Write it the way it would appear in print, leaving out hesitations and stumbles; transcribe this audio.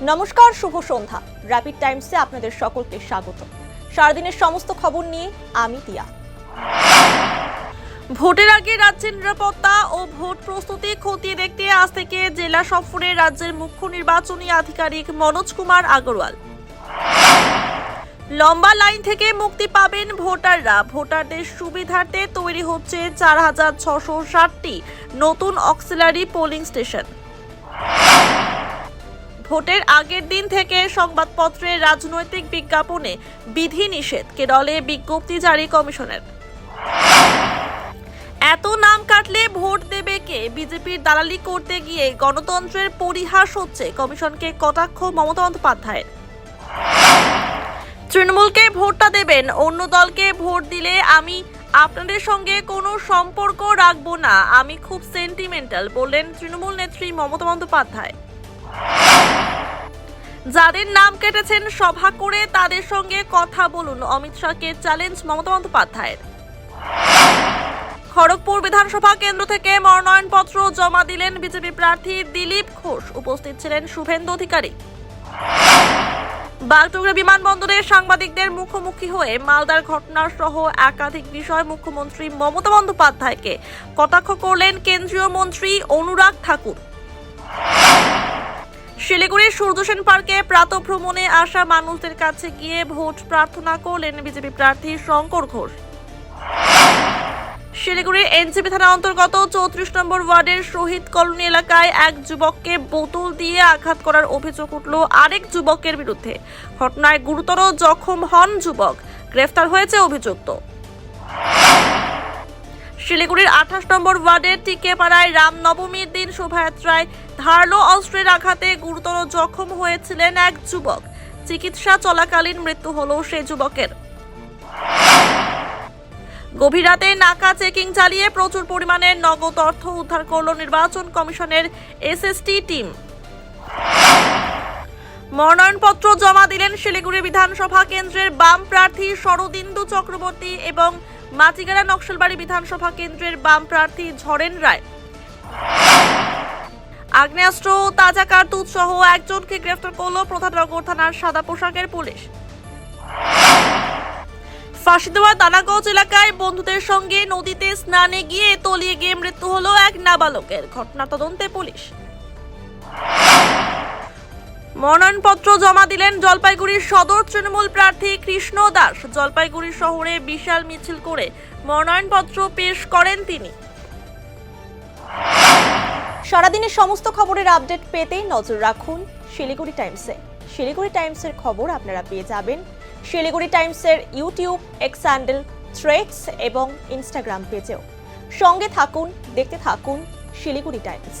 নমস্কার, শুভ সন্ধ্যা। র্যাপিড টাইমসে আপনাদের সকলকে স্বাগত। সারাদিনের সমস্ত খবর নিয়ে আমি তিয়া। ভোটের আগে রাজ্যের নিরাপত্তা ও ভোট প্রস্তুতি খতিয়ে দেখতে আজ থেকে জেলা সফরে রাজ্যের মুখ্য নির্বাচনী আধিকারিক মনোজ কুমার আগরওয়াল। লম্বা লাইন থেকে মুক্তি পাবেন ভোটাররা। ভোটারদের সুবিধার্থে তৈরি হচ্ছে 4660টি নতুন অক্সিলারি পোলিং স্টেশন। ভোটের আগের দিন থেকে সংবাদপত্রে রাজনৈতিক বিজ্ঞাপনে বিধিনিষেধ, কেরলে বিজ্ঞপ্তি জারি কমিশনের। এত নাম কাটলে ভোট দেবে কে? বিজেপির দালালি করতে গিয়ে গণতন্ত্রের পরিহাস হচ্ছে, কমিশনকে কটাক্ষ মমতা বন্দ্যোপাধ্যায়ের। তৃণমূলকে ভোটটা দেবেন, অন্য দলকে ভোট দিলে আমি আপনাদের সঙ্গে কোনো সম্পর্ক রাখবো না, আমি খুব সেন্টিমেন্টাল, বললেন তৃণমূল নেত্রী মমতা বন্দ্যোপাধ্যায়। যাদের নাম কেটেছেন সভা করে তাদের সঙ্গে কথা বলুন, অমিত শাহকে চ্যালেঞ্জ মমতা বন্দ্যোপাধ্যায়ের। খড়গপুর বিধানসভা কেন্দ্র থেকে মনোনয়নপত্র জমা দিলেন বিজেপি প্রার্থী দিলীপ ঘোষ। উপস্থিত ছিলেন শুভেন্দু অধিকারী। বাগডোগরা বিমানবন্দরে সাংবাদিকদের মুখোমুখি হয়ে মালদার ঘটনা সহ একাধিক বিষয় মুখ্যমন্ত্রী মমতা বন্দ্যোপাধ্যায়কে কটাক্ষ করলেন কেন্দ্রীয় মন্ত্রী অনুরাগ ঠাকুর। শিলিগুড়ির সূর্যসেন পার্কে প্রাতঃভ্রমণে আসা মানুষদের কাছে গিয়ে ভোট প্রার্থনা করলেন বিজেপি প্রার্থী শঙ্কর ঘোষ। শিলিগুড়ির এনজেপি থানা অন্তর্গত 34 নম্বর ওয়ার্ডের শহীদ কলোনি এলাকায় এক যুবককে বোতল দিয়ে আঘাত করার অভিযোগ উঠল আরেক যুবকের বিরুদ্ধে। ঘটনায় গুরুতর জখম হন যুবক, গ্রেফতার হয়েছে অভিযুক্ত। শিলিগুড়ির 28 নম্বর ওয়ার্ডের টিকেপাড়ায় রামনবমীর দিন শোভাযাত্রায় ধারালো অস্ত্রের আঘাতে গুরুতর জখম হয়েছিলেন এক যুবক। চিকিৎসা চলাকালীন মৃত্যু হল সেই যুবকের। গভীর রাতে নাকা চেকিং চালিয়ে প্রচুর পরিমাণে নগদ অর্থ উদ্ধার করল নির্বাচন কমিশনের এসএসটি টিম। মনোনয়নপত্র জমা দিলেন শিলিগুড়ি বিধানসভা কেন্দ্রের বাম প্রার্থী শরদিন্দু চক্রবর্তী এবং মাটিগাড়া নকশালবাড়ি বিধানসভা কেন্দ্রের বাম প্রার্থী ঝরেন রায়। আগ্নেয়াস্ত্র, তাজা কার্তুজ সহ একজনকে গ্রেফতার করল প্রধাননগর থানার সাদা পোশাকের পুলিশ। ফাঁসিদেওয়া দানাগঞ্জ এলাকায় বন্ধুদের সঙ্গে নদীতে স্নানে গিয়ে তলিয়ে গিয়ে মৃত্যু হলো এক নাবালকের। ঘটনা তদন্তে পুলিশ। মনোনয়নপত্র জমা দিলেন জলপাইগুড়ির সদর তৃণমূল প্রার্থী কৃষ্ণ দাস। জলপাইগুড়ি শহরে বিশাল মিছিল করে মনোনয়নপত্র পেশ করেন তিনি। সারাদিনের সমস্ত খবরের আপডেট পেতে নজর রাখুন শিলিগুড়ি টাইমসে। শিলিগুড়ি টাইমসের খবর আপনারা পেয়ে যাবেন শিলিগুড়ি টাইমসের ইউটিউব, এক্স হ্যান্ডেল, থ্রেডস এবং ইনস্টাগ্রাম পেজেও। সঙ্গে থাকুন, দেখতে থাকুন শিলিগুড়ি টাইমস।